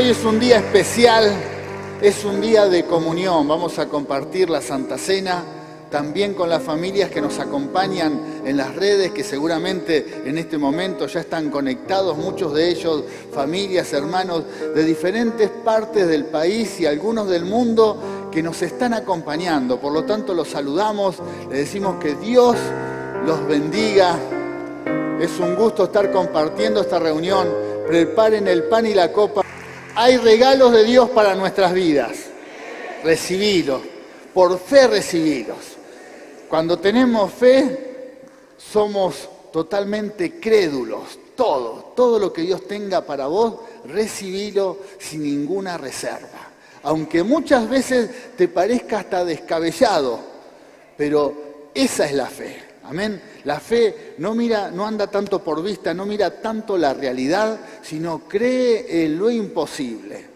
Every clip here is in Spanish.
hoy es un día especial, es un día de comunión. Vamos a compartir la Santa Cena también con las familias que nos acompañan en las redes, que seguramente en este momento ya están conectados, muchos de ellos, familias, hermanos de diferentes partes del país y algunos del mundo que nos están acompañando. Por lo tanto, los saludamos, les decimos que Dios los bendiga. Es un gusto estar compartiendo esta reunión. Preparen el pan y la copa. Hay regalos de Dios para nuestras vidas. Recibilos. Por fe recibilos. Cuando tenemos fe, somos totalmente crédulos. Todo lo que Dios tenga para vos, recibilo sin ninguna reserva. Aunque muchas veces te parezca hasta descabellado, pero esa es la fe. Amén. La fe no anda tanto por vista, no mira tanto la realidad, sino cree en lo imposible.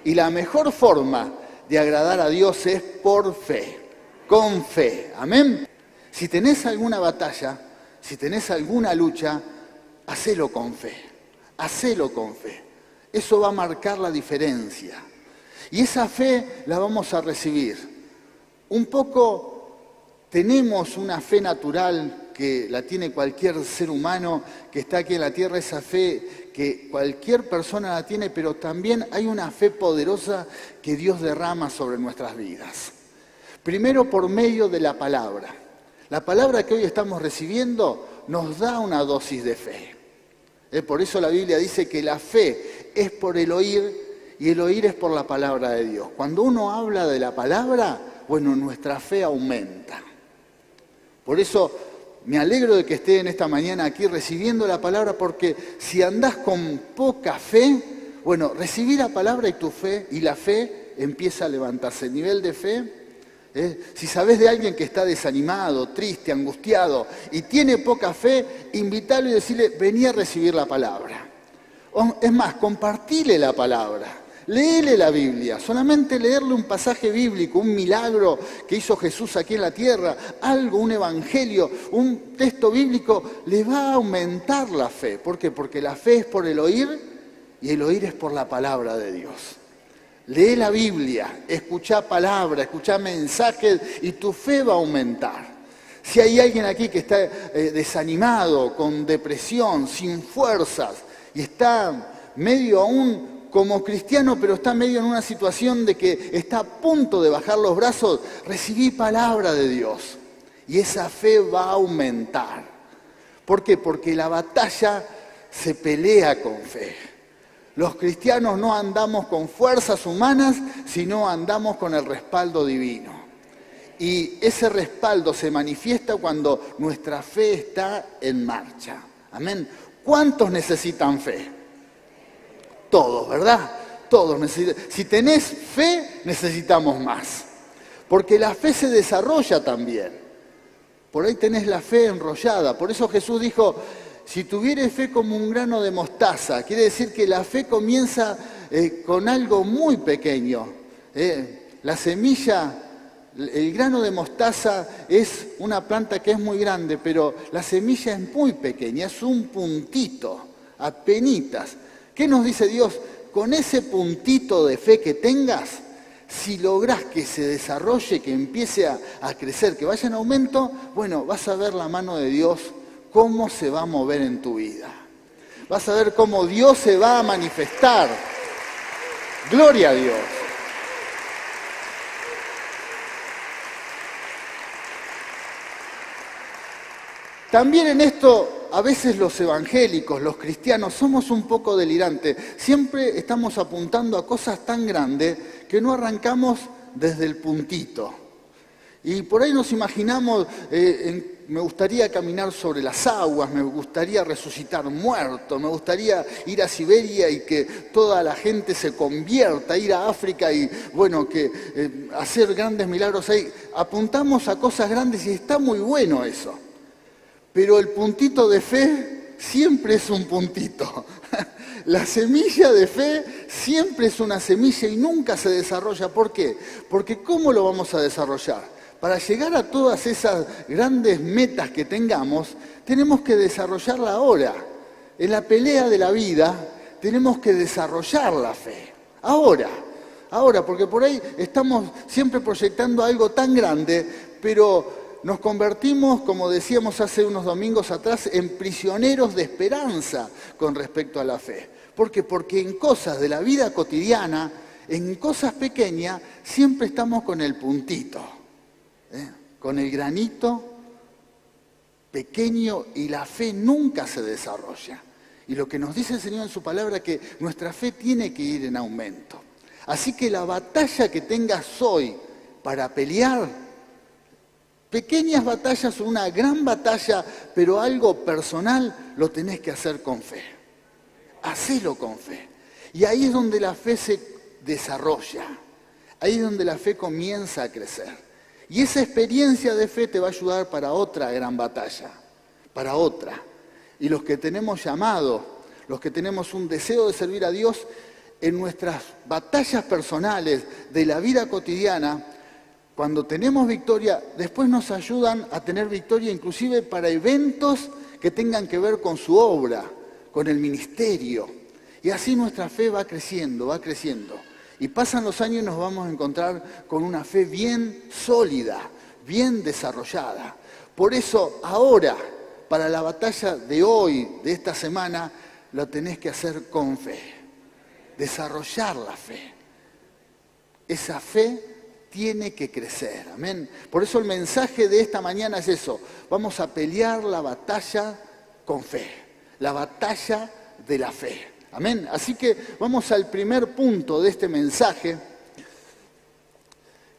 Y la mejor forma de agradar a Dios es por fe, con fe. Amén. Si tenés alguna batalla, si tenés alguna lucha, hacelo con fe. Hacelo con fe. Eso va a marcar la diferencia. Y esa fe la vamos a recibir. Un poco tenemos una fe natural que la tiene cualquier ser humano que está aquí en la tierra, esa fe que cualquier persona la tiene, pero también hay una fe poderosa que Dios derrama sobre nuestras vidas. Primero por medio de la palabra. La palabra que hoy estamos recibiendo nos da una dosis de fe. Por eso la Biblia dice que la fe es por el oír y el oír es por la palabra de Dios. Cuando uno habla de la palabra, bueno, nuestra fe aumenta. Por eso me alegro de que estén esta mañana aquí recibiendo la palabra, porque si andás con poca fe, bueno, recibí la palabra y tu fe, y la fe empieza a levantarse. El nivel de fe, si sabés de alguien que está desanimado, triste, angustiado, y tiene poca fe, invítalo y decirle, vení a recibir la palabra. Es más, compartile la palabra. Léele la Biblia, solamente leerle un pasaje bíblico, un milagro que hizo Jesús aquí en la tierra, algo, un evangelio, un texto bíblico, le va a aumentar la fe. ¿Por qué? Porque la fe es por el oír y el oír es por la palabra de Dios. Lee la Biblia, escuchá palabra, escuchá mensajes y tu fe va a aumentar. Si hay alguien aquí que está desanimado, con depresión, sin fuerzas y está medio aún como cristiano, pero está medio en una situación de que está a punto de bajar los brazos, recibí palabra de Dios. Y esa fe va a aumentar. ¿Por qué? Porque la batalla se pelea con fe. Los cristianos no andamos con fuerzas humanas, sino andamos con el respaldo divino. Y ese respaldo se manifiesta cuando nuestra fe está en marcha. Amén. ¿Cuántos necesitan fe? Todos, ¿verdad? Todos necesitan. Si tenés fe, necesitamos más. Porque la fe se desarrolla también. Por ahí tenés la fe enrollada. Por eso Jesús dijo, si tuvieres fe como un grano de mostaza, quiere decir que la fe comienza con algo muy pequeño. La semilla, el grano de mostaza es una planta que es muy grande, pero la semilla es muy pequeña, es un puntito, apenitas. ¿Qué nos dice Dios? Con ese puntito de fe que tengas, si lográs que se desarrolle, que empiece a crecer, que vaya en aumento, bueno, vas a ver la mano de Dios, cómo se va a mover en tu vida. Vas a ver cómo Dios se va a manifestar. Gloria a Dios. También en esto, a veces los evangélicos, los cristianos, somos un poco delirantes. Siempre estamos apuntando a cosas tan grandes que no arrancamos desde el puntito. Y por ahí nos imaginamos, me gustaría caminar sobre las aguas, me gustaría resucitar muertos, me gustaría ir a Siberia y que toda la gente se convierta, ir a África y, bueno, que hacer grandes milagros ahí. Apuntamos a cosas grandes y está muy bueno eso. Pero el puntito de fe siempre es un puntito. La semilla de fe siempre es una semilla y nunca se desarrolla. ¿Por qué? Porque ¿cómo lo vamos a desarrollar? Para llegar a todas esas grandes metas que tengamos, tenemos que desarrollarla ahora. En la pelea de la vida tenemos que desarrollar la fe. Ahora, porque por ahí estamos siempre proyectando algo tan grande, pero nos convertimos, como decíamos hace unos domingos atrás, en prisioneros de esperanza con respecto a la fe. ¿Por qué? Porque en cosas de la vida cotidiana, en cosas pequeñas, siempre estamos con el puntito, con el granito pequeño, y la fe nunca se desarrolla. Y lo que nos dice el Señor en su palabra es que nuestra fe tiene que ir en aumento. Así que la batalla que tengas hoy para pelear, pequeñas batallas o una gran batalla, pero algo personal, lo tenés que hacer con fe. Hacelo con fe. Y ahí es donde la fe se desarrolla. Ahí es donde la fe comienza a crecer. Y esa experiencia de fe te va a ayudar para otra gran batalla, para otra. Y los que tenemos llamado, los que tenemos un deseo de servir a Dios, en nuestras batallas personales de la vida cotidiana, cuando tenemos victoria, después nos ayudan a tener victoria inclusive para eventos que tengan que ver con su obra, con el ministerio. Y así nuestra fe va creciendo, va creciendo. Y pasan los años y nos vamos a encontrar con una fe bien sólida, bien desarrollada. Por eso ahora, para la batalla de hoy, de esta semana, lo tenés que hacer con fe. Desarrollar la fe. Esa fe tiene que crecer, amén. Por eso el mensaje de esta mañana es eso. Vamos a pelear la batalla con fe, la batalla de la fe, amén. Así que vamos al primer punto de este mensaje.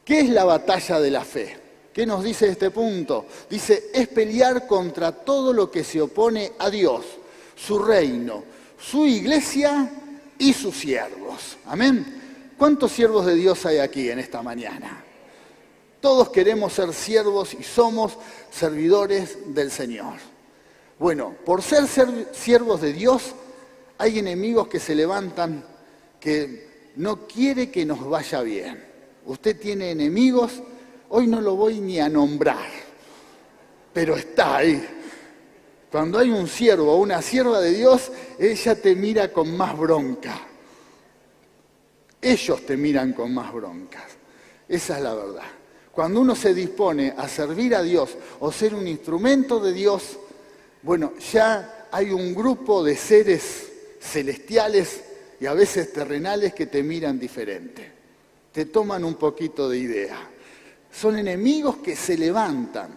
¿Qué es la batalla de la fe? ¿Qué nos dice este punto? Dice, es pelear contra todo lo que se opone a Dios, su reino, su iglesia y sus siervos. Amén. ¿Cuántos siervos de Dios hay aquí en esta mañana? Todos queremos ser siervos y somos servidores del Señor. Bueno, por ser siervos de Dios, hay enemigos que se levantan que no quiere que nos vaya bien. Usted tiene enemigos, hoy no lo voy ni a nombrar, pero está ahí. Cuando hay un siervo o una sierva de Dios, ella te mira con más bronca. Ellos te miran con más broncas. Esa es la verdad. Cuando uno se dispone a servir a Dios o ser un instrumento de Dios, bueno, ya hay un grupo de seres celestiales y a veces terrenales que te miran diferente. Te toman un poquito de idea. Son enemigos que se levantan.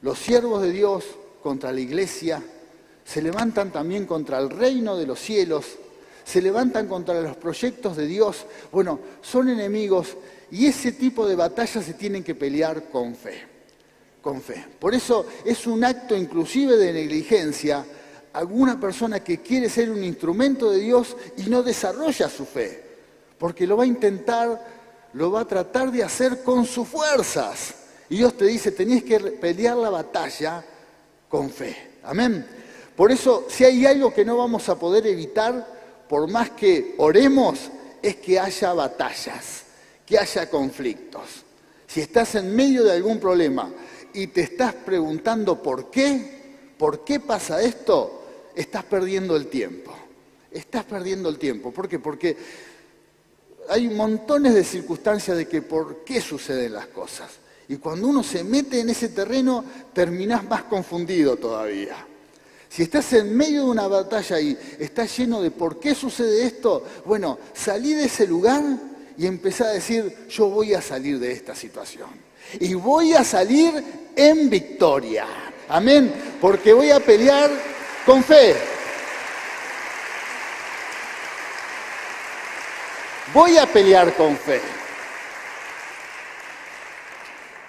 Los siervos de Dios contra la iglesia, se levantan también contra el reino de los cielos, se levantan contra los proyectos de Dios. Bueno, son enemigos y ese tipo de batallas se tienen que pelear con fe, con fe. Por eso es un acto inclusive de negligencia alguna persona que quiere ser un instrumento de Dios y no desarrolla su fe, porque lo va a intentar, lo va a tratar de hacer con sus fuerzas. Y Dios te dice, tenés que pelear la batalla con fe. Amén. Por eso, si hay algo que no vamos a poder evitar, por más que oremos, es que haya batallas, que haya conflictos. Si estás en medio de algún problema y te estás preguntando por qué pasa esto, estás perdiendo el tiempo. Estás perdiendo el tiempo. ¿Por qué? Porque hay montones de circunstancias de que por qué suceden las cosas. Y cuando uno se mete en ese terreno, terminás más confundido todavía. Si estás en medio de una batalla y estás lleno de por qué sucede esto, bueno, salí de ese lugar y empezá a decir, yo voy a salir de esta situación. Y voy a salir en victoria. Amén. Porque voy a pelear con fe. Voy a pelear con fe.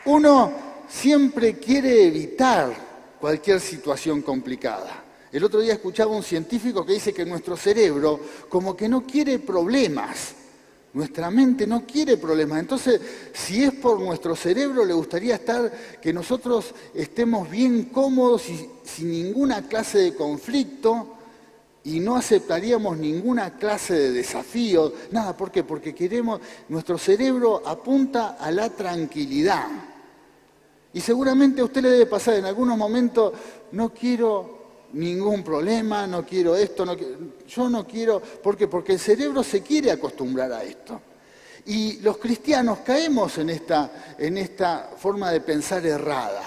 Uno siempre quiere evitar cualquier situación complicada. El otro día escuchaba un científico que dice que nuestro cerebro como que no quiere problemas. Nuestra mente no quiere problemas. Entonces, si es por nuestro cerebro, le gustaría que nosotros estemos bien cómodos y sin ninguna clase de conflicto y no aceptaríamos ninguna clase de desafío. Nada, ¿por qué? Porque nuestro cerebro apunta a la tranquilidad. Y seguramente a usted le debe pasar en algunos momentos, no quiero ningún problema, no quiero esto, yo no quiero, ¿por qué? Porque el cerebro se quiere acostumbrar a esto. Y los cristianos caemos en esta forma de pensar errada.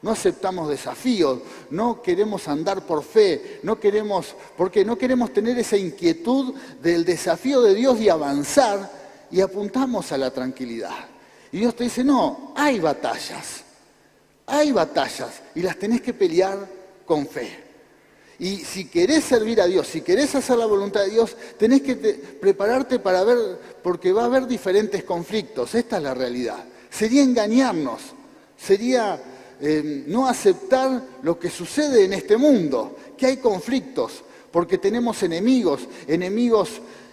No aceptamos desafíos, no queremos andar por fe, porque no queremos tener esa inquietud del desafío de Dios y avanzar, y apuntamos a la tranquilidad. Y Dios te dice, no, hay batallas, y las tenés que pelear con fe. Y si querés servir a Dios, si querés hacer la voluntad de Dios, tenés que prepararte para ver, porque va a haber diferentes conflictos. Esta es la realidad. Sería engañarnos, sería no aceptar lo que sucede en este mundo, que hay conflictos, porque tenemos enemigos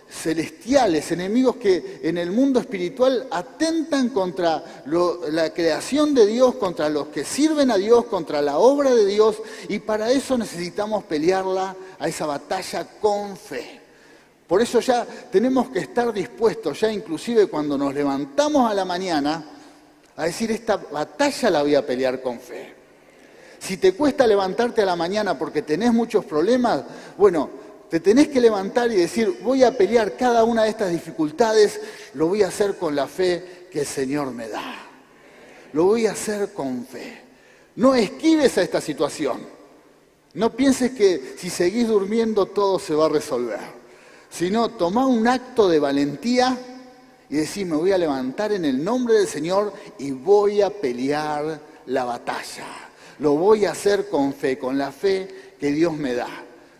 celestiales, enemigos que en el mundo espiritual atentan contra la creación de Dios, contra los que sirven a Dios, contra la obra de Dios, y para eso necesitamos pelearla a esa batalla con fe. Por eso ya tenemos que estar dispuestos, ya inclusive cuando nos levantamos a la mañana, a decir, esta batalla la voy a pelear con fe. Si te cuesta levantarte a la mañana porque tenés muchos problemas, bueno, te tenés que levantar y decir, voy a pelear cada una de estas dificultades, lo voy a hacer con la fe que el Señor me da. Lo voy a hacer con fe. No esquives a esta situación. No pienses que si seguís durmiendo todo se va a resolver. Sino, tomá un acto de valentía y decís, me voy a levantar en el nombre del Señor y voy a pelear la batalla. Lo voy a hacer con fe, con la fe que Dios me da.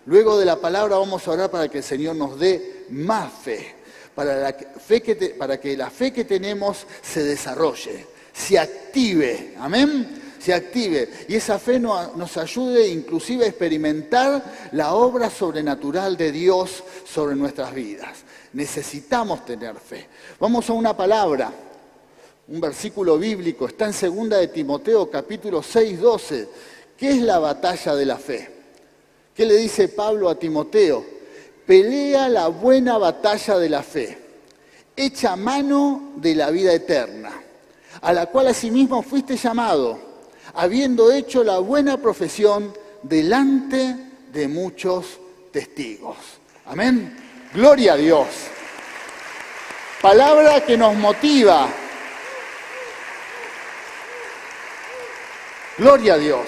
Luego de la palabra vamos a orar para que el Señor nos dé más fe, para que la fe que tenemos se desarrolle, se active, amén, se active. Y esa fe nos ayude inclusive a experimentar la obra sobrenatural de Dios sobre nuestras vidas. Necesitamos tener fe. Vamos a una palabra, un versículo bíblico, está en 2 de Timoteo capítulo 6, 12. ¿Qué es la batalla de la fe? ¿Qué le dice Pablo a Timoteo? Pelea la buena batalla de la fe, echa mano de la vida eterna, a la cual asimismo fuiste llamado, habiendo hecho la buena profesión delante de muchos testigos. Amén. Gloria a Dios. Palabra que nos motiva. Gloria a Dios.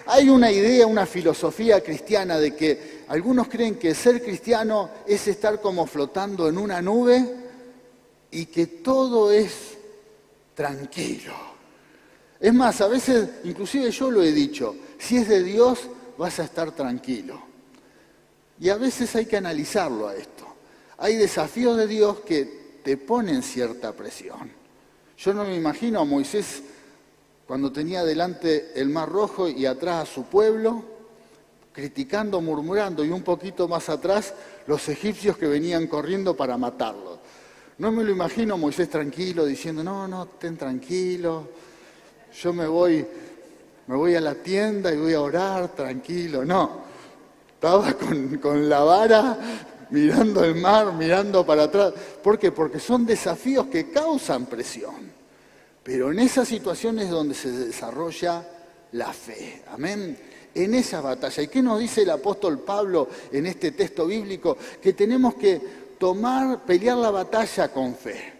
Hay una idea, una filosofía cristiana de que algunos creen que ser cristiano es estar como flotando en una nube y que todo es tranquilo. Es más, a veces, inclusive yo lo he dicho, si es de Dios vas a estar tranquilo. Y a veces hay que analizarlo a esto. Hay desafíos de Dios que te ponen cierta presión. Yo no me imagino a Moisés cuando tenía delante el Mar Rojo y atrás a su pueblo, criticando, murmurando, y un poquito más atrás los egipcios que venían corriendo para matarlo. No me lo imagino a Moisés tranquilo, diciendo, no, estén tranquilos, yo me voy a la tienda y voy a orar tranquilo. No, estaba con la vara mirando el mar, mirando para atrás. ¿Por qué? Porque son desafíos que causan presión. Pero en esas situaciones es donde se desarrolla la fe. Amén. En esa batalla. ¿Y qué nos dice el apóstol Pablo en este texto bíblico? Que tenemos que pelear la batalla con fe.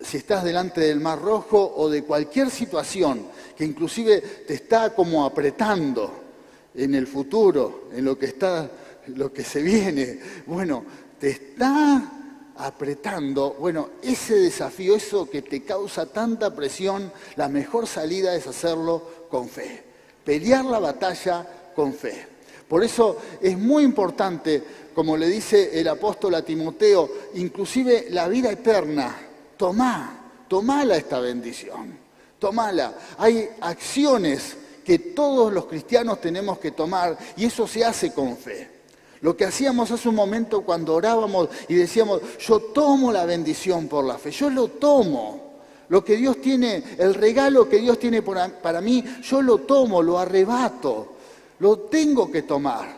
Si estás delante del Mar Rojo o de cualquier situación que inclusive te está como apretando en el futuro, en lo que se viene, bueno, te está apretando, bueno, ese desafío, eso que te causa tanta presión, la mejor salida es hacerlo con fe. Pelear la batalla con fe. Por eso es muy importante, como le dice el apóstol a Timoteo, inclusive la vida eterna, tomala esta bendición, tomala. Hay acciones que todos los cristianos tenemos que tomar y eso se hace con fe. Lo que hacíamos hace un momento cuando orábamos y decíamos, yo tomo la bendición por la fe, yo lo tomo. Lo que Dios tiene, el regalo que Dios tiene para mí, yo lo tomo, lo arrebato, lo tengo que tomar.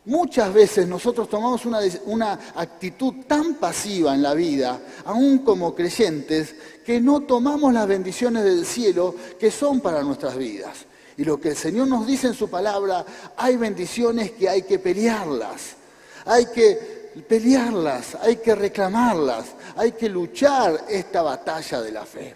Muchas veces nosotros tomamos una actitud tan pasiva en la vida, aún como creyentes, que no tomamos las bendiciones del cielo que son para nuestras vidas. Y lo que el Señor nos dice en su palabra, hay bendiciones que hay que pelearlas. Hay que pelearlas, hay que reclamarlas, hay que luchar esta batalla de la fe.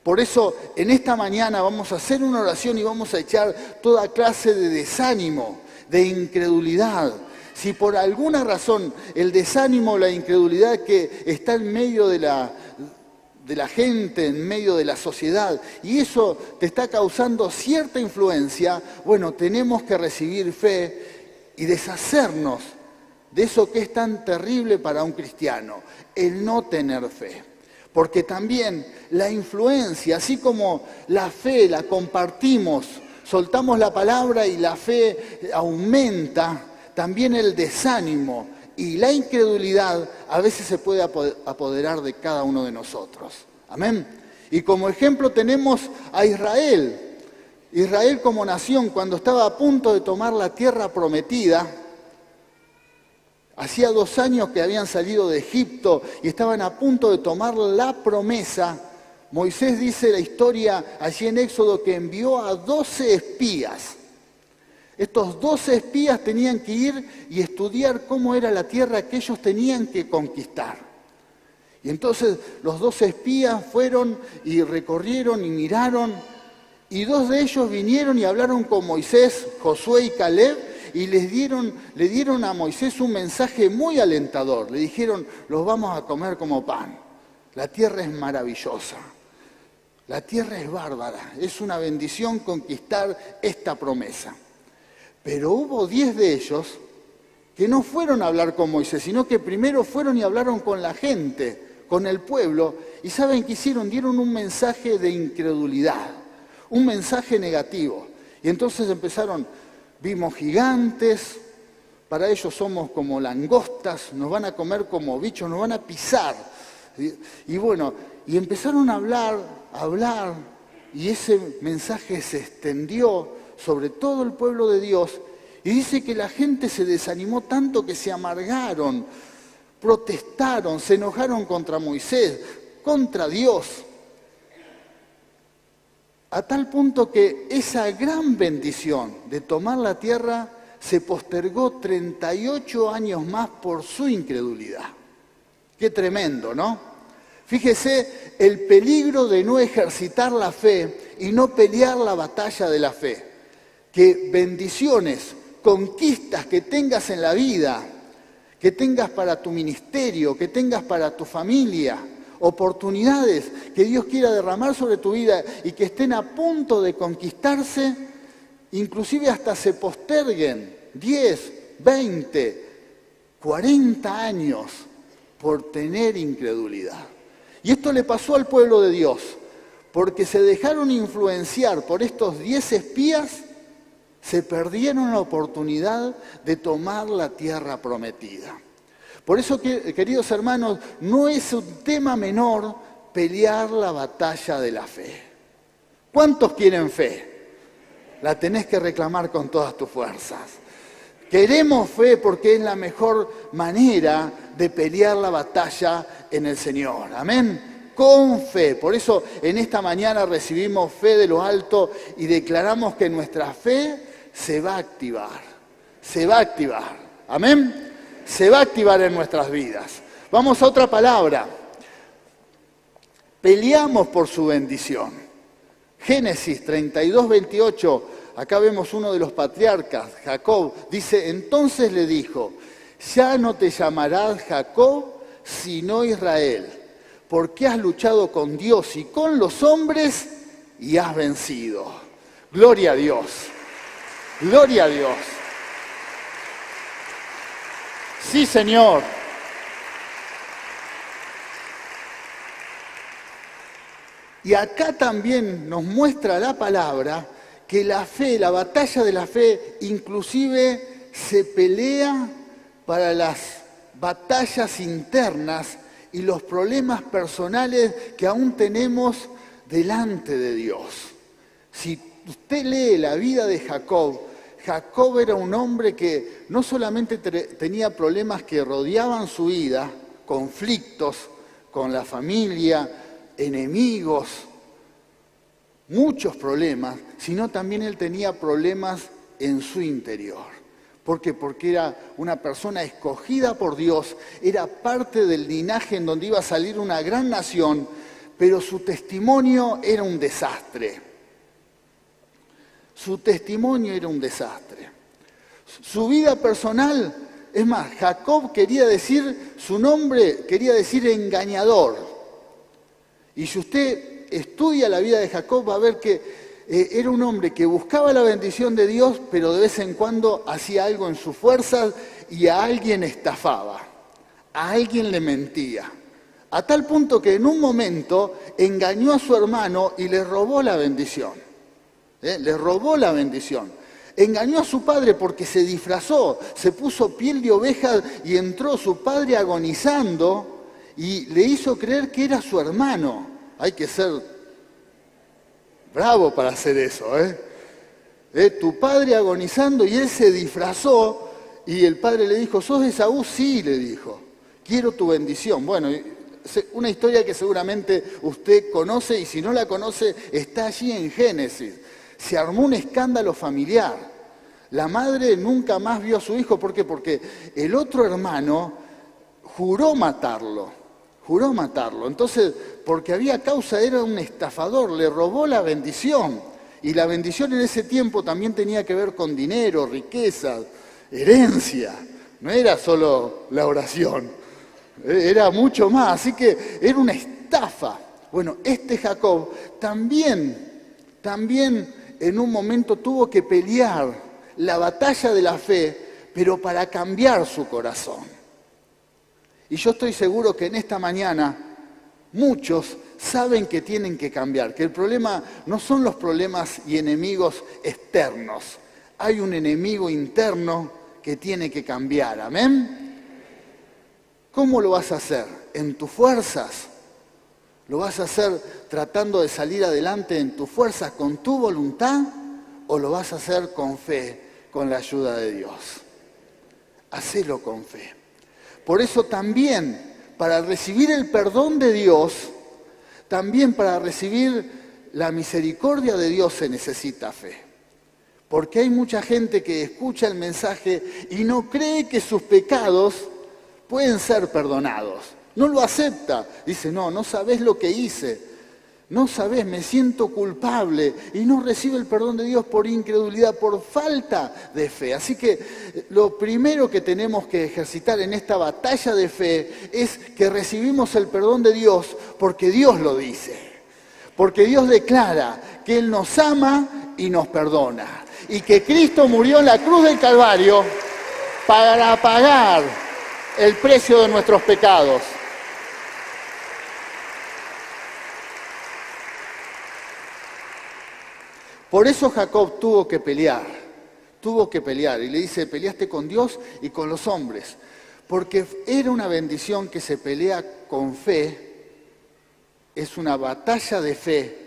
Por eso, en esta mañana vamos a hacer una oración y vamos a echar toda clase de desánimo, de incredulidad. Si por alguna razón el desánimo o la incredulidad que está en medio de la gente, en medio de la sociedad, y eso te está causando cierta influencia, bueno, tenemos que recibir fe y deshacernos de eso que es tan terrible para un cristiano, el no tener fe. Porque también la influencia, así como la fe la compartimos, soltamos la palabra y la fe aumenta, también el desánimo y la incredulidad a veces se puede apoderar de cada uno de nosotros. Amén. Y como ejemplo tenemos a Israel. Israel como nación, cuando estaba a punto de tomar la tierra prometida, hacía 2 años que habían salido de Egipto y estaban a punto de tomar la promesa. Moisés dice la historia allí en Éxodo que envió a 12 espías. Estos 12 espías tenían que ir y estudiar cómo era la tierra que ellos tenían que conquistar. Y entonces los 12 espías fueron y recorrieron y miraron, y 2 de ellos vinieron y hablaron con Moisés, Josué y Caleb, y le dieron a Moisés un mensaje muy alentador. Le dijeron, los vamos a comer como pan. La tierra es maravillosa. La tierra es bárbara. Es una bendición conquistar esta promesa. Pero hubo 10 de ellos que no fueron a hablar con Moisés, sino que primero fueron y hablaron con la gente, con el pueblo. ¿Y saben qué hicieron? Dieron un mensaje de incredulidad, un mensaje negativo. Y entonces empezaron... Vimos gigantes, para ellos somos como langostas, nos van a comer como bichos, nos van a pisar. Y bueno, y empezaron a hablar, y ese mensaje se extendió sobre todo el pueblo de Dios. Y dice que la gente se desanimó tanto que se amargaron, protestaron, se enojaron contra Moisés, contra Dios. A tal punto que esa gran bendición de tomar la tierra se postergó 38 años más por su incredulidad. Qué tremendo, ¿no? Fíjese el peligro de no ejercitar la fe y no pelear la batalla de la fe. Que bendiciones, conquistas que tengas en la vida, que tengas para tu ministerio, que tengas para tu familia, oportunidades que Dios quiera derramar sobre tu vida y que estén a punto de conquistarse, inclusive hasta se posterguen 10, 20, 40 años por tener incredulidad. Y esto le pasó al pueblo de Dios, porque se dejaron influenciar por estos 10 espías, se perdieron la oportunidad de tomar la tierra prometida. Por eso, queridos hermanos, no es un tema menor pelear la batalla de la fe. ¿Cuántos quieren fe? La tenés que reclamar con todas tus fuerzas. Queremos fe porque es la mejor manera de pelear la batalla en el Señor. Amén. Con fe. Por eso en esta mañana recibimos fe de lo alto y declaramos que nuestra fe se va a activar. Se va a activar. Amén. Se va a activar en nuestras vidas. Vamos a otra palabra. Peleamos por su bendición. Génesis 32, 28. Acá vemos uno de los patriarcas, Jacob. Dice, entonces le dijo, ya no te llamarás Jacob, sino Israel, porque has luchado con Dios y con los hombres y has vencido. Gloria a Dios. Gloria a Dios. Sí, Señor. Y acá también nos muestra la palabra que la fe, la batalla de la fe, inclusive se pelea para las batallas internas y los problemas personales que aún tenemos delante de Dios. Si usted lee la vida de Jacob, Jacob era un hombre que no solamente tenía problemas que rodeaban su vida, conflictos con la familia, enemigos, muchos problemas, sino también él tenía problemas en su interior. ¿Por qué? Porque era una persona escogida por Dios, era parte del linaje en donde iba a salir una gran nación, pero su testimonio era un desastre. Su testimonio era un desastre. Su vida personal, es más, Jacob quería decir, su nombre quería decir engañador. Y si usted estudia la vida de Jacob va a ver que era un hombre que buscaba la bendición de Dios, pero de vez en cuando hacía algo en sus fuerzas y a alguien estafaba, a alguien le mentía. A tal punto que en un momento engañó a su hermano y le robó la bendición. Le robó la bendición. Engañó a su padre porque se disfrazó, se puso piel de oveja y entró su padre agonizando y le hizo creer que era su hermano. Hay que ser bravo para hacer eso, Tu padre agonizando y él se disfrazó y el padre le dijo, ¿sos de Esaú? Sí, le dijo, quiero tu bendición. Bueno, una historia que seguramente usted conoce y si no la conoce está allí en Génesis. Se armó un escándalo familiar. La madre nunca más vio a su hijo. ¿Por qué? Porque el otro hermano juró matarlo. Entonces, porque había causa, era un estafador, le robó la bendición. Y la bendición en ese tiempo también tenía que ver con dinero, riqueza, herencia. No era solo la oración, era mucho más. Así que era una estafa. Bueno, este Jacob también en un momento tuvo que pelear la batalla de la fe, pero para cambiar su corazón. Y yo estoy seguro que en esta mañana muchos saben que tienen que cambiar, que el problema no son los problemas y enemigos externos. Hay un enemigo interno que tiene que cambiar, ¿amén? ¿Cómo lo vas a hacer? ¿En tus fuerzas? ¿Lo vas a hacer tratando de salir adelante en tus fuerzas, con tu voluntad? ¿O lo vas a hacer con fe, con la ayuda de Dios? Hacelo con fe. Por eso también, para recibir el perdón de Dios, también para recibir la misericordia de Dios se necesita fe. Porque hay mucha gente que escucha el mensaje y no cree que sus pecados pueden ser perdonados. No lo acepta. Dice, no sabés lo que hice. No sabés, me siento culpable. Y no recibe el perdón de Dios por incredulidad, por falta de fe. Así que lo primero que tenemos que ejercitar en esta batalla de fe es que recibimos el perdón de Dios porque Dios lo dice. Porque Dios declara que Él nos ama y nos perdona. Y que Cristo murió en la cruz del Calvario para pagar el precio de nuestros pecados. Por eso Jacob tuvo que pelear, y le dice, peleaste con Dios y con los hombres, porque era una bendición que se pelea con fe, es una batalla de fe,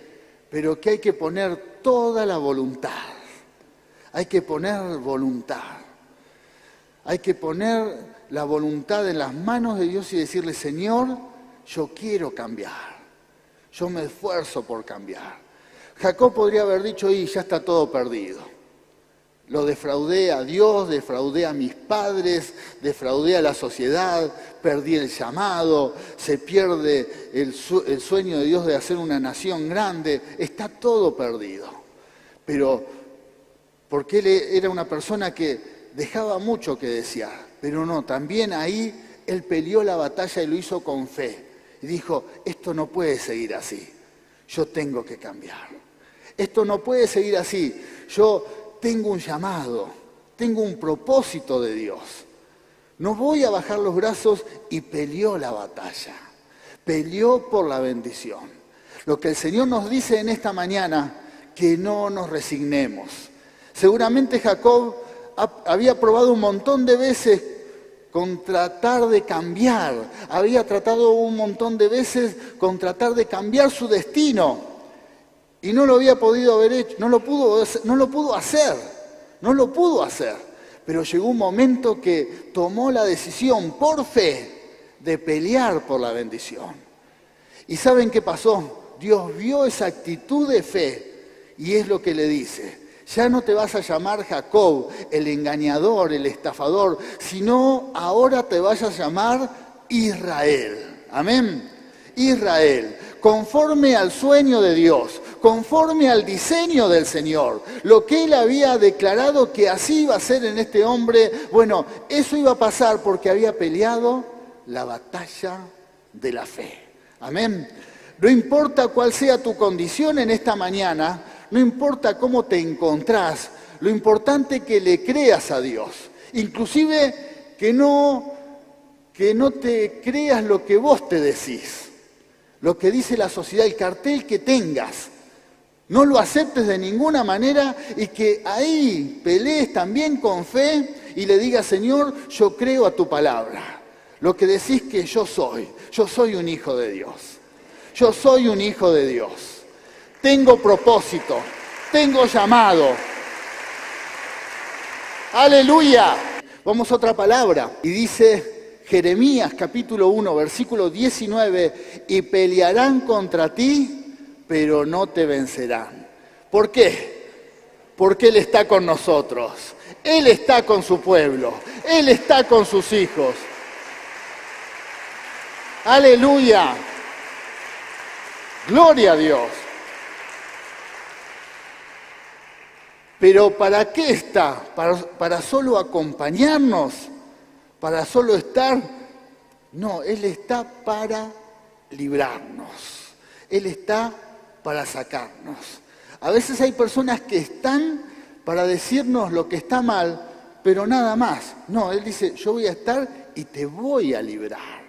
pero que hay que poner toda la voluntad, hay que poner voluntad, hay que poner la voluntad en las manos de Dios y decirle, Señor, yo quiero cambiar, yo me esfuerzo por cambiar. Jacob podría haber dicho, ya está todo perdido. Lo defraudé a Dios, defraudé a mis padres, defraudé a la sociedad, perdí el llamado, se pierde el sueño de Dios de hacer una nación grande, está todo perdido. Pero, porque él era una persona que dejaba mucho que desear, pero no, también ahí él peleó la batalla y lo hizo con fe. Y dijo, esto no puede seguir así, yo tengo que cambiar. Esto no puede seguir así. Yo tengo un llamado, tengo un propósito de Dios. No voy a bajar los brazos y peleó la batalla. Peleó por la bendición. Lo que el Señor nos dice en esta mañana, que no nos resignemos. Seguramente Jacob había probado un montón de veces con tratar de cambiar. Había tratado un montón de veces con tratar de cambiar su destino. Y no lo había podido haber hecho, no lo pudo hacer. Pero llegó un momento que tomó la decisión por fe de pelear por la bendición. ¿Y saben qué pasó? Dios vio esa actitud de fe Y es lo que le dice. Ya no te vas a llamar Jacob, el engañador, el estafador, sino ahora te vas a llamar Israel. Amén. Israel, conforme al sueño de Dios, conforme al diseño del Señor, lo que Él había declarado que así iba a ser en este hombre, bueno, eso iba a pasar porque había peleado la batalla de la fe. Amén. No importa cuál sea tu condición en esta mañana, no importa cómo te encontrás, lo importante es que le creas a Dios. Inclusive que no te creas lo que vos te decís, lo que dice la sociedad, el cartel que tengas. No lo aceptes de ninguna manera y que ahí pelees también con fe y le digas, Señor, yo creo a tu palabra. Lo que decís que yo soy un hijo de Dios. Yo soy un hijo de Dios. Tengo propósito, tengo llamado. ¡Aleluya! Vamos a otra palabra. Y dice Jeremías capítulo 1, versículo 19, y pelearán contra ti, pero no te vencerán. ¿Por qué? Porque Él está con nosotros. Él está con su pueblo. Él está con sus hijos. ¡Aleluya! ¡Gloria a Dios! Pero ¿para qué está? ¿Para solo acompañarnos? ¿Para solo estar? No, Él está para librarnos. Él está para sacarnos. A veces hay personas que están para decirnos lo que está mal, pero nada más. No, Él dice, yo voy a estar y te voy a librar.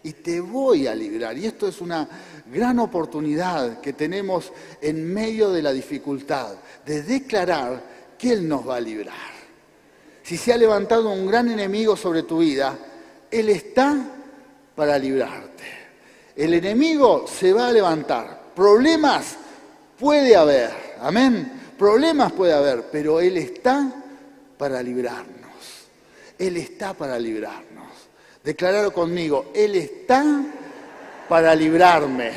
Y te voy a librar. Y esto es una gran oportunidad que tenemos en medio de la dificultad, de declarar que Él nos va a librar. Si se ha levantado un gran enemigo sobre tu vida, Él está para librarte. El enemigo se va a levantar. Problemas puede haber, amén. Problemas puede haber, pero Él está para librarnos. Él está para librarnos. Declararlo conmigo, Él está para librarme.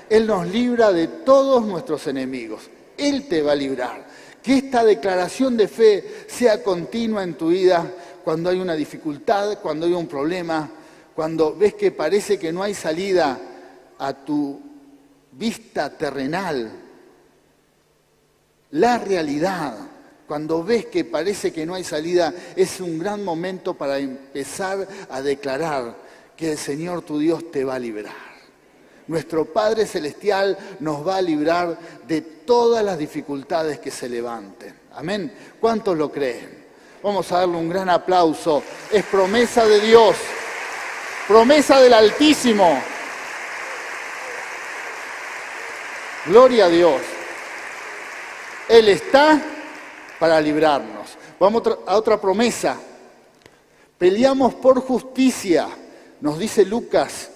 Él nos libra de todos nuestros enemigos. Él te va a librar. Que esta declaración de fe sea continua en tu vida cuando hay una dificultad, cuando hay un problema, cuando ves que parece que no hay salida a tu vista terrenal. La realidad, cuando ves que parece que no hay salida, es un gran momento para empezar a declarar que el Señor tu Dios te va a librar. Nuestro Padre Celestial nos va a librar de todas las dificultades que se levanten. Amén. ¿Cuántos lo creen? Vamos a darle un gran aplauso. Es promesa de Dios, promesa del Altísimo. Gloria a Dios. Él está para librarnos. Vamos a otra promesa. Peleamos por justicia. Nos dice Lucas,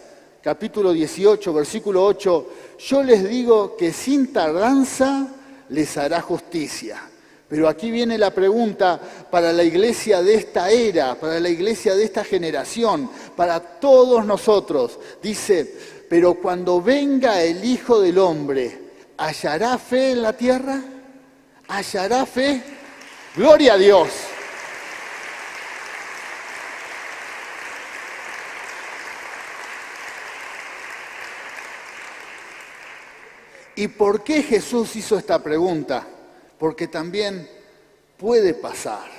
capítulo 18, versículo 8. Yo les digo que sin tardanza les hará justicia. Pero aquí viene la pregunta para la iglesia de esta era, para la iglesia de esta generación, para todos nosotros. Dice, pero cuando venga el Hijo del Hombre, ¿hallará fe en la tierra? ¿Hallará fe? ¡Gloria a Dios! ¿Y por qué Jesús hizo esta pregunta? Porque también puede pasar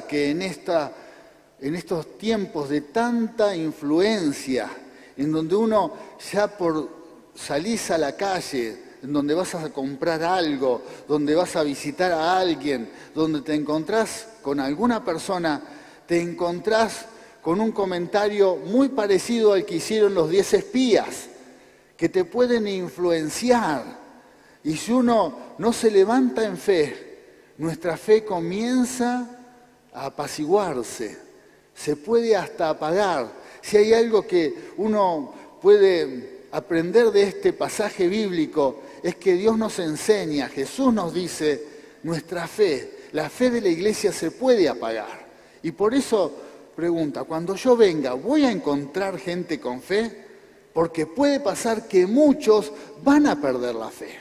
que en estos tiempos de tanta influencia, en donde uno ya por salís a la calle, en donde vas a comprar algo, donde vas a visitar a alguien, donde te encontrás con alguna persona, te encontrás con un comentario muy parecido al que hicieron los 10 espías, que te pueden influenciar. Y si uno no se levanta en fe, nuestra fe comienza a apaciguarse, se puede hasta apagar. Si hay algo que uno puede aprender de este pasaje bíblico, es que Dios nos enseña, Jesús nos dice, nuestra fe, la fe de la iglesia se puede apagar. Y por eso pregunta, cuando yo venga, ¿voy a encontrar gente con fe? Porque puede pasar que muchos van a perder la fe.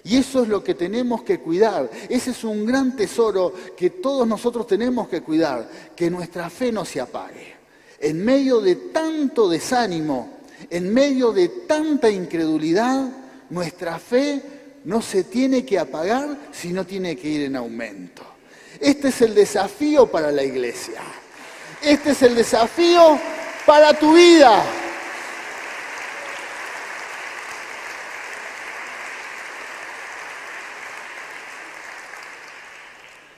Y eso es lo que tenemos que cuidar. Ese es un gran tesoro que todos nosotros tenemos que cuidar, que nuestra fe no se apague. En medio de tanto desánimo, en medio de tanta incredulidad, nuestra fe no se tiene que apagar, sino tiene que ir en aumento. Este es el desafío para la iglesia. Este es el desafío para tu vida.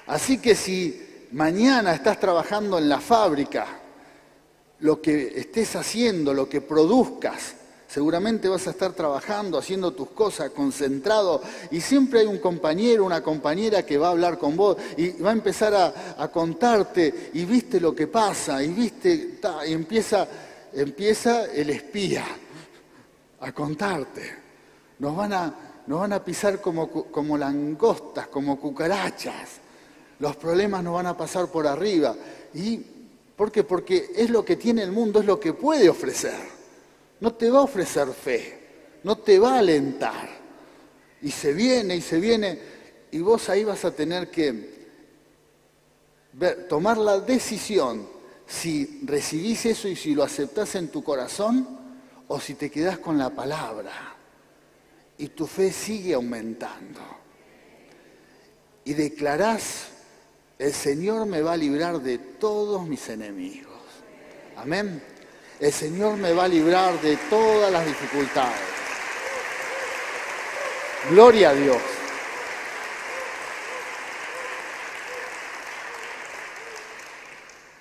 Así que si mañana estás trabajando en la fábrica, lo que estés haciendo, lo que produzcas, seguramente vas a estar trabajando, haciendo tus cosas, concentrado, y siempre hay un compañero, una compañera que va a hablar con vos y va a empezar a contarte, y viste lo que pasa, y viste, y empieza el espía a contarte. Nos van a pisar como langostas, como cucarachas. Los problemas nos van a pasar por arriba. ¿Y por qué? Porque es lo que tiene el mundo, es lo que puede ofrecer. No te va a ofrecer fe, no te va a alentar. Y se viene, y vos ahí vas a tener que tomar la decisión si recibís eso y si lo aceptás en tu corazón, o si te quedás con la palabra y tu fe sigue aumentando. Y declarás: el Señor me va a librar de todos mis enemigos. Amén. El Señor me va a librar de todas las dificultades. Gloria a Dios.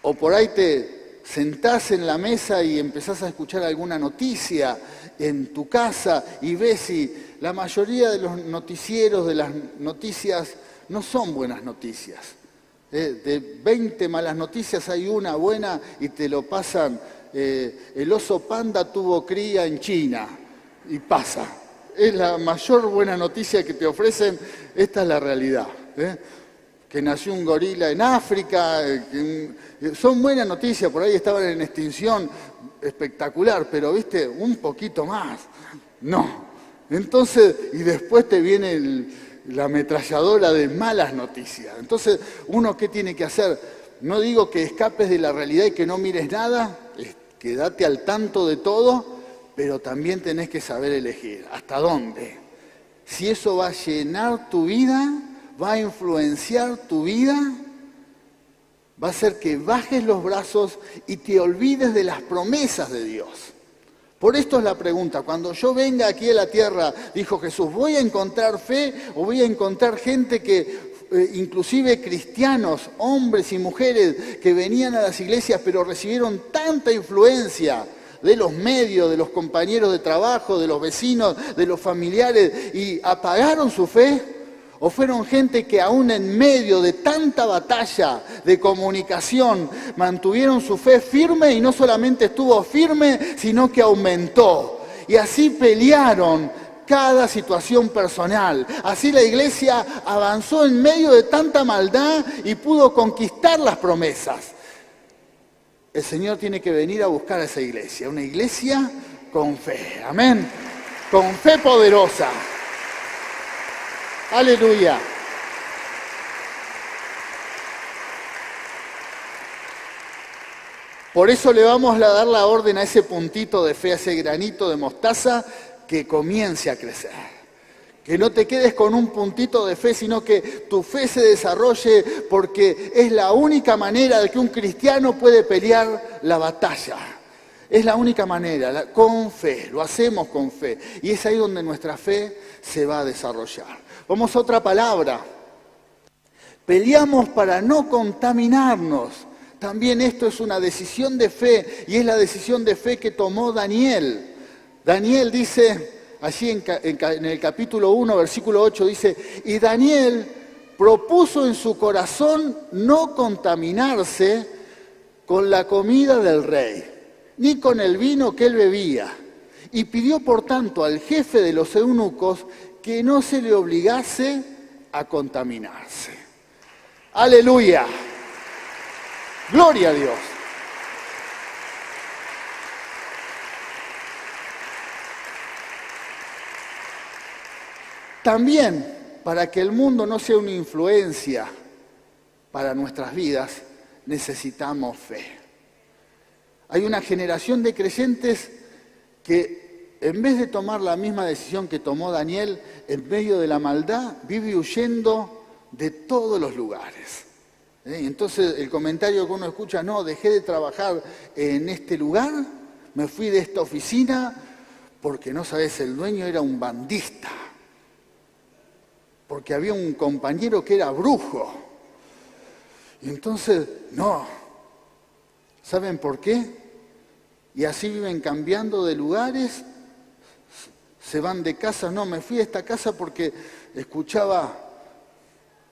O por ahí te sentás en la mesa y empezás a escuchar alguna noticia en tu casa y ves si la mayoría de los noticieros, de las noticias, no son buenas noticias. De 20 malas noticias hay una buena y te lo pasan. El oso panda tuvo cría en China y pasa. Es la mayor buena noticia que te ofrecen. Esta es la realidad. Que nació un gorila en África. Son buenas noticias, por ahí estaban en extinción, espectacular, pero viste, un poquito más. No. Entonces, y después te viene la ametralladora de malas noticias. Entonces, ¿uno qué tiene que hacer? No digo que escapes de la realidad y que no mires nada, quédate al tanto de todo, pero también tenés que saber elegir hasta dónde. Si eso va a llenar tu vida, va a influenciar tu vida, va a hacer que bajes los brazos y te olvides de las promesas de Dios. Por esto es la pregunta: cuando yo venga aquí a la tierra, dijo Jesús, ¿voy a encontrar fe o voy a encontrar gente que, inclusive cristianos, hombres y mujeres que venían a las iglesias pero recibieron tanta influencia de los medios, de los compañeros de trabajo, de los vecinos, de los familiares, y apagaron su fe? ¿O fueron gente que aún en medio de tanta batalla de comunicación mantuvieron su fe firme, y no solamente estuvo firme, sino que aumentó? Y así pelearon cada situación personal. Así la iglesia avanzó en medio de tanta maldad y pudo conquistar las promesas. El Señor tiene que venir a buscar a esa iglesia, una iglesia con fe. Amén. Con fe poderosa. Aleluya. Por eso le vamos a dar la orden a ese puntito de fe, a ese granito de mostaza, que comience a crecer. Que no te quedes con un puntito de fe, sino que tu fe se desarrolle, porque es la única manera de que un cristiano puede pelear la batalla. Es la única manera, con fe, lo hacemos con fe. Y es ahí donde nuestra fe se va a desarrollar. Vamos a otra palabra. Peleamos para no contaminarnos. También esto es una decisión de fe, y es la decisión de fe que tomó Daniel. Daniel dice, allí en el capítulo 1, versículo 8, dice: y Daniel propuso en su corazón no contaminarse con la comida del rey, ni con el vino que él bebía, y pidió por tanto al jefe de los eunucos que no se le obligase a contaminarse. ¡Aleluya! ¡Gloria a Dios! También, para que el mundo no sea una influencia para nuestras vidas, necesitamos fe. Hay una generación de creyentes que en vez de tomar la misma decisión que tomó Daniel, en medio de la maldad, vive huyendo de todos los lugares. Entonces el comentario que uno escucha, no, dejé de trabajar en este lugar, me fui de esta oficina, porque no sabes, el dueño era un bandista, porque había un compañero que era brujo. Y entonces, no, ¿saben por qué? Y así viven cambiando de lugares, se van de casa, no, me fui a esta casa porque escuchaba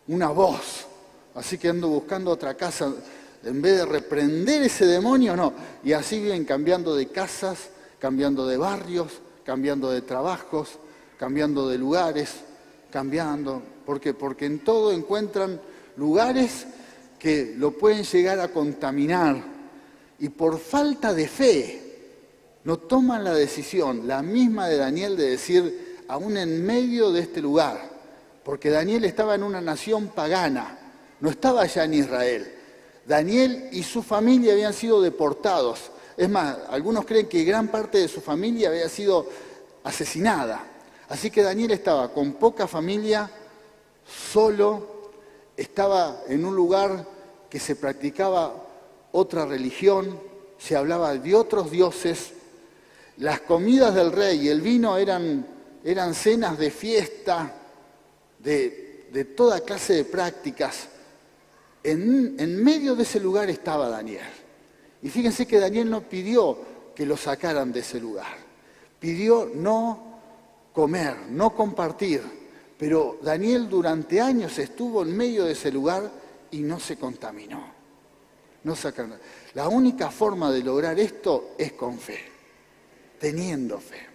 una voz, así que ando buscando otra casa, en vez de reprender ese demonio, no. Y así viven cambiando de casas, cambiando de barrios, cambiando de trabajos, cambiando de lugares, cambiando. ¿Por qué? Porque en todo encuentran lugares que lo pueden llegar a contaminar y por falta de fe no toman la decisión, la misma de Daniel, de decir, aún en medio de este lugar, porque Daniel estaba en una nación pagana, no estaba allá en Israel. Daniel y su familia habían sido deportados. Es más, algunos creen que gran parte de su familia había sido asesinada. Así que Daniel estaba con poca familia, solo, estaba en un lugar que se practicaba otra religión, se hablaba de otros dioses. Las comidas del rey y el vino eran cenas de fiesta, de toda clase de prácticas. En medio de ese lugar estaba Daniel. Y fíjense que Daniel no pidió que lo sacaran de ese lugar. Pidió no comer, no compartir. Pero Daniel durante años estuvo en medio de ese lugar y no se contaminó. La única forma de lograr esto es con fe, teniendo fe.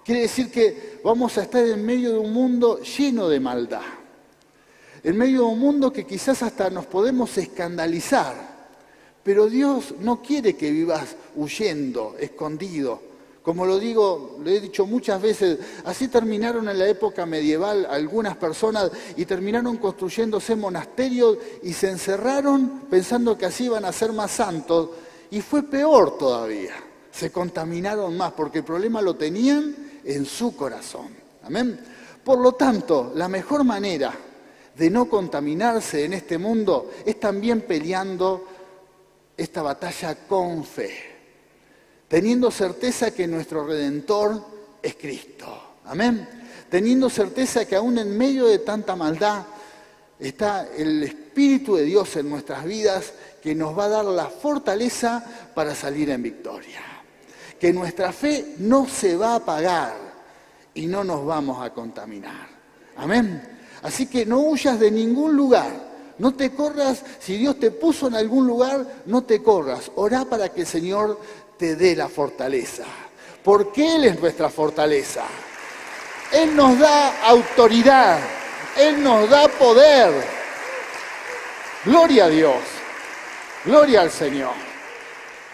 Quiere decir que vamos a estar en medio de un mundo lleno de maldad. En medio de un mundo que quizás hasta nos podemos escandalizar, pero Dios no quiere que vivas huyendo, escondido. Como lo he dicho muchas veces, así terminaron en la época medieval algunas personas y terminaron construyéndose monasterios y se encerraron pensando que así iban a ser más santos y fue peor todavía. Se contaminaron más porque el problema lo tenían en su corazón. Amén. Por lo tanto, la mejor manera de no contaminarse en este mundo es también peleando esta batalla con fe, teniendo certeza que nuestro Redentor es Cristo. Amén. Teniendo certeza que aún en medio de tanta maldad está el Espíritu de Dios en nuestras vidas que nos va a dar la fortaleza para salir en victoria. Que nuestra fe no se va a apagar y no nos vamos a contaminar. Amén. Así que no huyas de ningún lugar, no te corras, si Dios te puso en algún lugar, no te corras, orá para que el Señor te dé la fortaleza, porque Él es nuestra fortaleza. Él nos da autoridad, Él nos da poder. Gloria a Dios, gloria al Señor.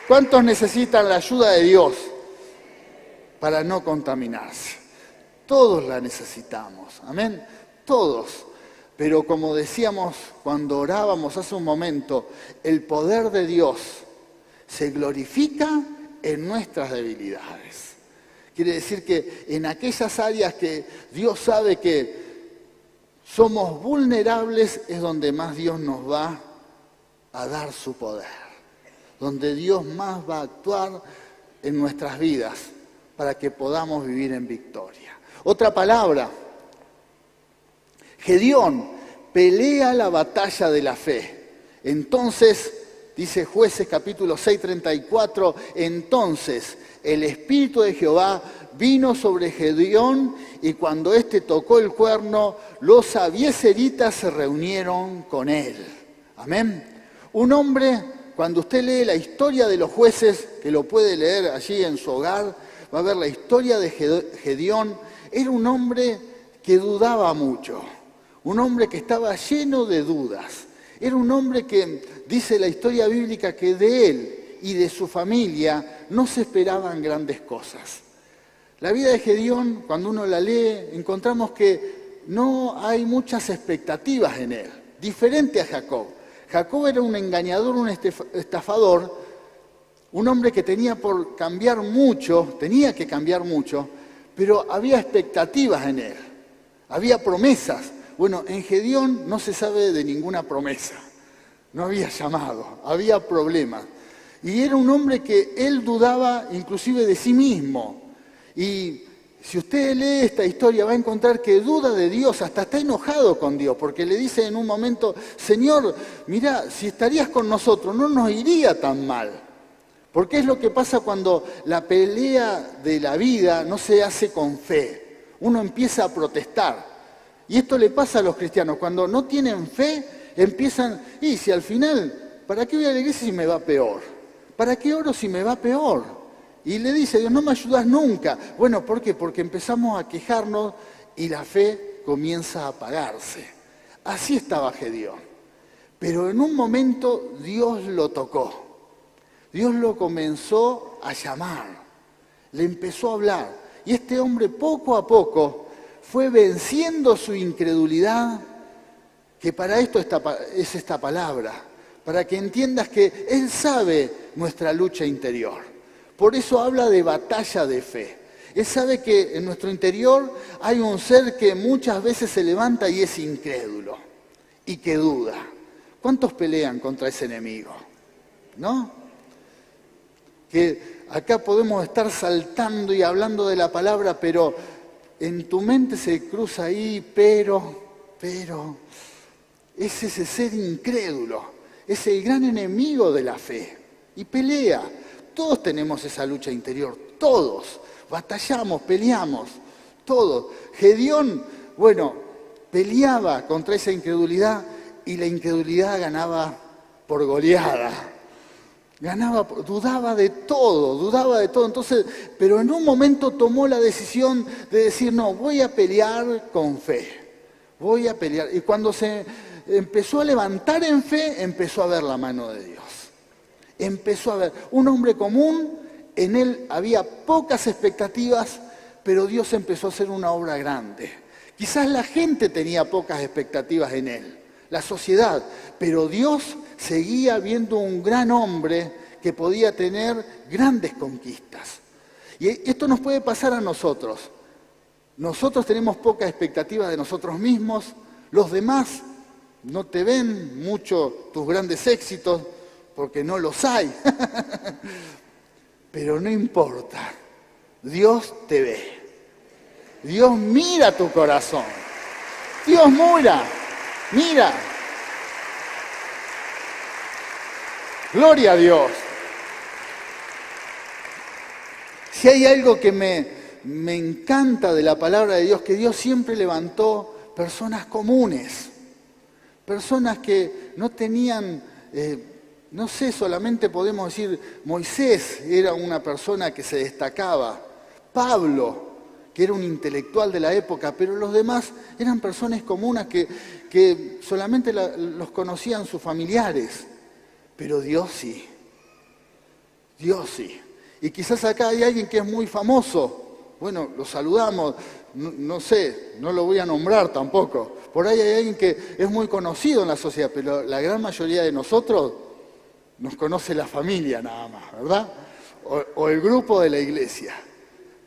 ¿Cuántos necesitan la ayuda de Dios para no contaminarse? Todos la necesitamos, amén. Todos, pero como decíamos cuando orábamos hace un momento, el poder de Dios se glorifica en nuestras debilidades. Quiere decir que en aquellas áreas que Dios sabe que somos vulnerables es donde más Dios nos va a dar su poder, donde Dios más va a actuar en nuestras vidas para que podamos vivir en victoria. Otra palabra, Gedeón pelea la batalla de la fe. Entonces, dice Jueces capítulo 6, 34, entonces el Espíritu de Jehová vino sobre Gedeón y cuando éste tocó el cuerno, los abiezeritas se reunieron con él. Amén. Un hombre, cuando usted lee la historia de los jueces, que lo puede leer allí en su hogar, va a ver la historia de Gedeón, era un hombre que dudaba mucho. Un hombre que estaba lleno de dudas. Era un hombre que, dice la historia bíblica, que de él y de su familia no se esperaban grandes cosas. La vida de Gedeón, cuando uno la lee, encontramos que no hay muchas expectativas en él, diferente a Jacob. Jacob era un engañador, un estafador, un hombre que tenía que cambiar mucho, pero había expectativas en él, había promesas. Bueno, en Gedeón no se sabe de ninguna promesa, no había llamado, había problemas. Y era un hombre que él dudaba inclusive de sí mismo. Y si usted lee esta historia va a encontrar que duda de Dios, hasta está enojado con Dios, porque le dice en un momento, Señor, mira, si estarías con nosotros no nos iría tan mal. Porque es lo que pasa cuando la pelea de la vida no se hace con fe. Uno empieza a protestar. Y esto le pasa a los cristianos. Cuando no tienen fe, empiezan, y si al final, ¿para qué voy a la iglesia si me va peor? ¿Para qué oro si me va peor? Y le dice, Dios, no me ayudas nunca. Bueno, ¿por qué? Porque empezamos a quejarnos y la fe comienza a apagarse. Así estaba Gedeón. Pero en un momento Dios lo tocó. Dios lo comenzó a llamar. Le empezó a hablar. Y este hombre poco a poco fue venciendo su incredulidad, que para esto es esta palabra, para que entiendas que Él sabe nuestra lucha interior. Por eso habla de batalla de fe. Él sabe que en nuestro interior hay un ser que muchas veces se levanta y es incrédulo y que duda. ¿Cuántos pelean contra ese enemigo? ¿No? Que acá podemos estar saltando y hablando de la palabra, pero en tu mente se cruza ahí, pero, es ese ser incrédulo, es el gran enemigo de la fe y pelea. Todos tenemos esa lucha interior, todos, batallamos, peleamos, todos. Gedeón, peleaba contra esa incredulidad y la incredulidad ganaba por goleada. Dudaba de todo. Entonces, pero en un momento tomó la decisión de decir, no, voy a pelear con fe, voy a pelear. Y cuando se empezó a levantar en fe, empezó a ver la mano de Dios. Empezó a ver, un hombre común, en él había pocas expectativas, pero Dios empezó a hacer una obra grande. Quizás la gente tenía pocas expectativas en él, la sociedad, pero Dios seguía viendo un gran hombre que podía tener grandes conquistas. Y esto nos puede pasar a nosotros. Nosotros tenemos poca expectativa de nosotros mismos, los demás no te ven mucho tus grandes éxitos, porque no los hay. Pero no importa, Dios te ve. Dios mira tu corazón. Dios mira. Gloria a Dios. Si hay algo que me encanta de la palabra de Dios, que Dios siempre levantó personas comunes, personas que no tenían, solamente podemos decir, Moisés era una persona que se destacaba, Pablo, que era un intelectual de la época, pero los demás eran personas comunes que solamente los conocían sus familiares. Pero Dios sí. Y quizás acá hay alguien que es muy famoso. Bueno, lo saludamos, no lo voy a nombrar tampoco. Por ahí hay alguien que es muy conocido en la sociedad, pero la gran mayoría de nosotros nos conoce la familia nada más, ¿verdad? O el grupo de la iglesia.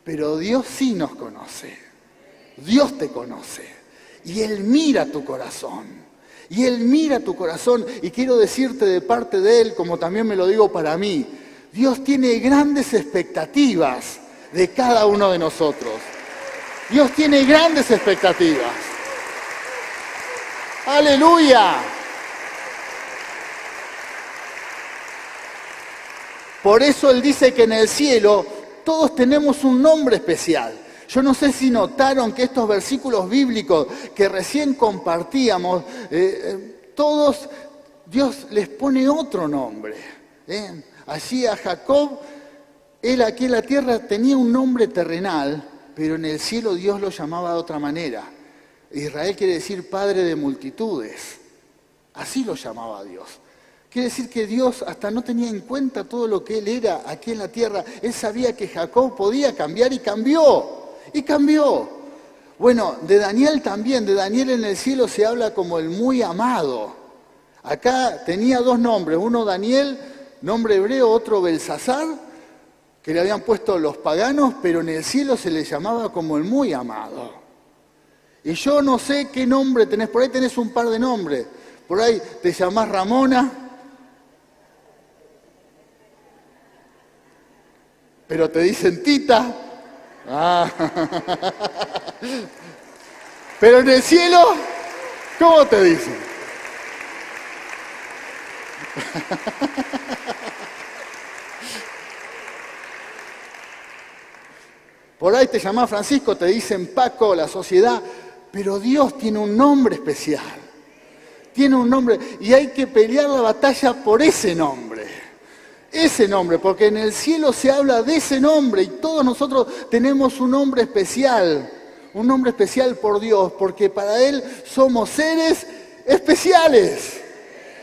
Pero Dios sí nos conoce. Dios te conoce. Y Él mira tu corazón. Y quiero decirte de parte de Él, como también me lo digo para mí, Dios tiene grandes expectativas de cada uno de nosotros. Dios tiene grandes expectativas. ¡Aleluya! Por eso Él dice que en el cielo todos tenemos un nombre especial. Yo no sé si notaron que estos versículos bíblicos que recién compartíamos, todos Dios les pone otro nombre. Allí a Jacob, él aquí en la tierra tenía un nombre terrenal, pero en el cielo Dios lo llamaba de otra manera. Israel quiere decir padre de multitudes. Así lo llamaba Dios. Quiere decir que Dios hasta no tenía en cuenta todo lo que él era aquí en la tierra. Él sabía que Jacob podía cambiar y cambió. Bueno, de Daniel también, de Daniel en el cielo se habla como el muy amado. Acá tenía dos nombres, uno Daniel, nombre hebreo, otro Belsasar, que le habían puesto los paganos, pero en el cielo se le llamaba como el muy amado. Y yo no sé qué nombre tenés, por ahí tenés un par de nombres, por ahí te llamás Ramona, pero te dicen Tita. Ah. Pero en el cielo, ¿cómo te dicen? Por ahí te llamás Francisco, te dicen Paco, la sociedad, pero Dios tiene un nombre especial. Tiene un nombre y hay que pelear la batalla por ese nombre. Ese nombre, porque en el cielo se habla de ese nombre y todos nosotros tenemos un nombre especial por Dios, porque para Él somos seres especiales,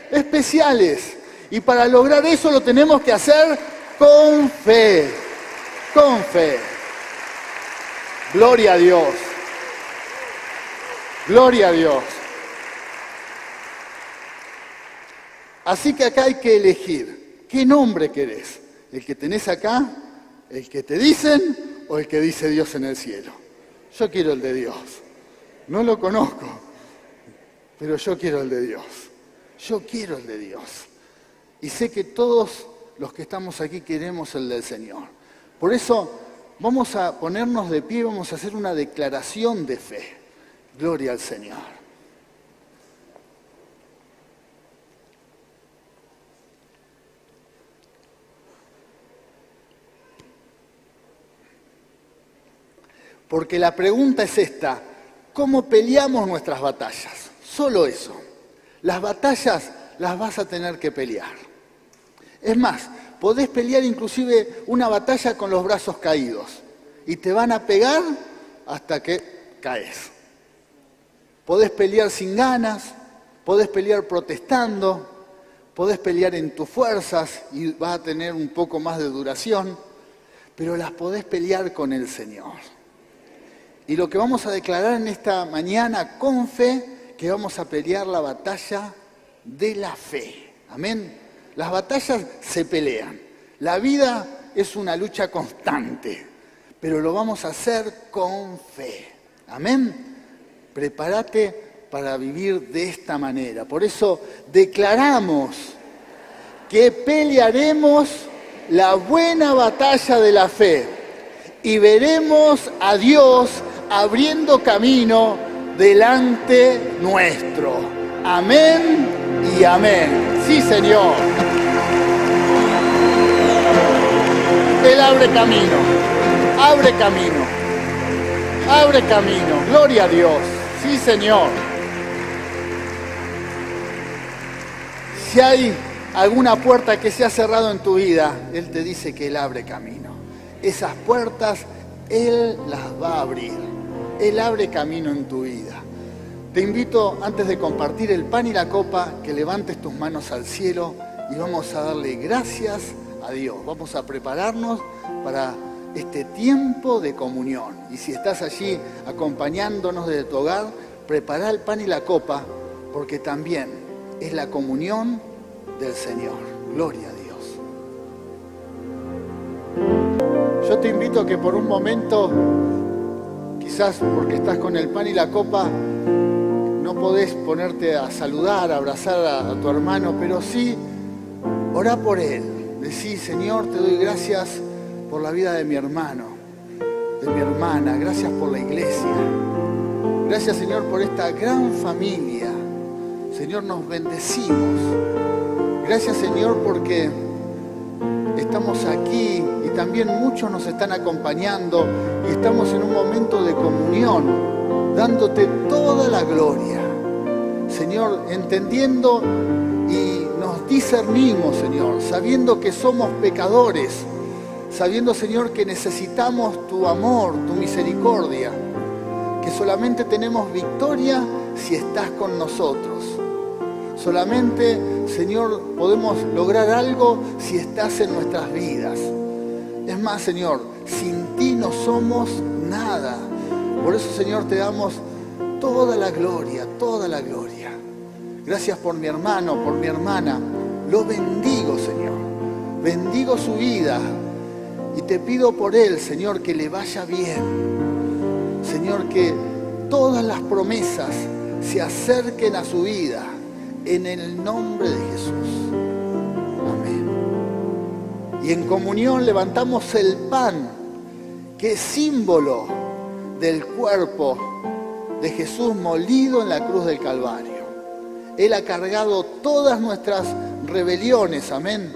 especiales. Y para lograr eso lo tenemos que hacer con fe, con fe. Gloria a Dios, gloria a Dios. Así que acá hay que elegir. ¿Qué nombre querés? ¿El que tenés acá? ¿El que te dicen? ¿O el que dice Dios en el cielo? Yo quiero el de Dios. No lo conozco, pero yo quiero el de Dios. Yo quiero el de Dios. Y sé que todos los que estamos aquí queremos el del Señor. Por eso vamos a ponernos de pie, vamos a hacer una declaración de fe. Gloria al Señor. Porque la pregunta es esta: ¿cómo peleamos nuestras batallas? Solo eso. Las batallas las vas a tener que pelear. Es más, podés pelear inclusive una batalla con los brazos caídos y te van a pegar hasta que caes. Podés pelear sin ganas, podés pelear protestando, podés pelear en tus fuerzas y vas a tener un poco más de duración, pero las podés pelear con el Señor. Y lo que vamos a declarar en esta mañana con fe, que vamos a pelear la batalla de la fe. Amén. Las batallas se pelean. La vida es una lucha constante, pero lo vamos a hacer con fe. Amén. Prepárate para vivir de esta manera. Por eso declaramos que pelearemos la buena batalla de la fe y veremos a Dios abriendo camino delante nuestro. Amén y amén. Sí, Señor. Él abre camino, abre camino, abre camino. Gloria a Dios. Sí, Señor. Si hay alguna puerta que se ha cerrado en tu vida, Él te dice que Él abre camino. Esas puertas Él las va a abrir. Él abre camino en tu vida. Te invito, antes de compartir el pan y la copa, que levantes tus manos al cielo y vamos a darle gracias a Dios. Vamos a prepararnos para este tiempo de comunión. Y si estás allí acompañándonos desde tu hogar, prepara el pan y la copa, porque también es la comunión del Señor. Gloria a Dios. Yo te invito a que por un momento, quizás porque estás con el pan y la copa, no podés ponerte a saludar, a abrazar a tu hermano, pero sí, orá por él. Decí: Señor, te doy gracias por la vida de mi hermano, de mi hermana. Gracias por la iglesia. Gracias, Señor, por esta gran familia. Señor, nos bendecimos. Gracias, Señor, porque estamos aquí y también muchos nos están acompañando y estamos en un momento de comunión, dándote toda la gloria. Señor, entendiendo y nos discernimos, Señor, sabiendo que somos pecadores, sabiendo, Señor, que necesitamos tu amor, tu misericordia, que solamente tenemos victoria si estás con nosotros. Solamente, Señor, podemos lograr algo si estás en nuestras vidas. Es más, Señor, sin ti no somos nada. Por eso, Señor, te damos toda la gloria, toda la gloria. Gracias por mi hermano, por mi hermana. Lo bendigo, Señor. Bendigo su vida. Y te pido por él, Señor, que le vaya bien. Señor, que todas las promesas se acerquen a su vida. En el nombre de Jesús. Amén. Y en comunión levantamos el pan, que es símbolo del cuerpo de Jesús molido en la cruz del Calvario. Él ha cargado todas nuestras rebeliones, amén.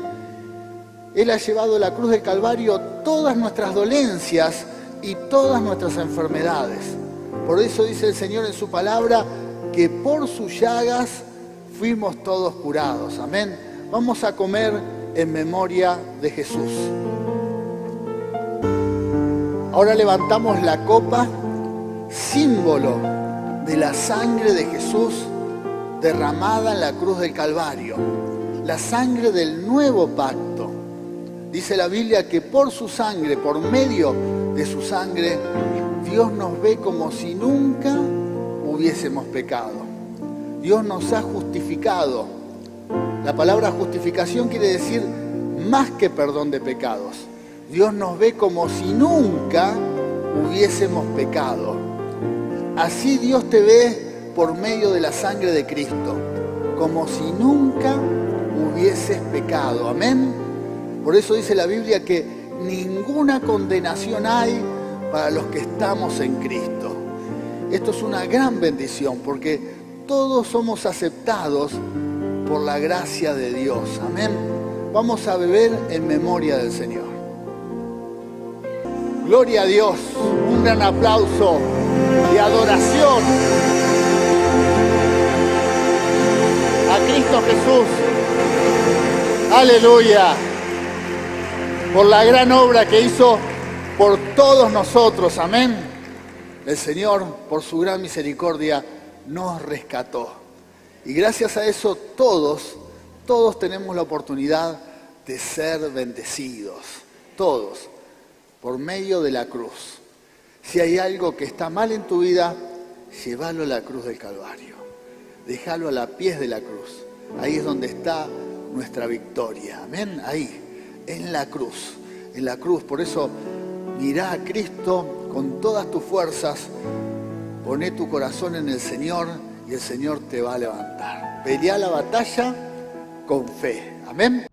Él ha llevado a la cruz del Calvario todas nuestras dolencias y todas nuestras enfermedades. Por eso dice el Señor en su palabra que por sus llagas fuimos todos curados, amén. Vamos a comer en memoria de Jesús. Ahora levantamos la copa, símbolo de la sangre de Jesús derramada en la cruz del Calvario, la sangre del nuevo pacto. Dice la Biblia que por su sangre, por medio de su sangre, Dios nos ve como si nunca hubiésemos pecado. Dios nos ha justificado. La palabra justificación quiere decir más que perdón de pecados. Dios nos ve como si nunca hubiésemos pecado. Así Dios te ve por medio de la sangre de Cristo, como si nunca hubieses pecado. Amén. Por eso dice la Biblia que ninguna condenación hay para los que estamos en Cristo. Esto es una gran bendición porque todos somos aceptados por la gracia de Dios. Amén. Vamos a beber en memoria del Señor. Gloria a Dios. Un gran aplauso de adoración a Cristo Jesús. Aleluya. Por la gran obra que hizo por todos nosotros. Amén. El Señor, por su gran misericordia, nos rescató. Y gracias a eso todos tenemos la oportunidad de ser bendecidos. Todos. Por medio de la cruz. Si hay algo que está mal en tu vida, llévalo a la cruz del Calvario. Déjalo a los pies de la cruz. Ahí es donde está nuestra victoria. Amén. Ahí, en la cruz. En la cruz. Por eso, mirá a Cristo con todas tus fuerzas. Poné tu corazón en el Señor y el Señor te va a levantar. Pelea la batalla con fe. Amén.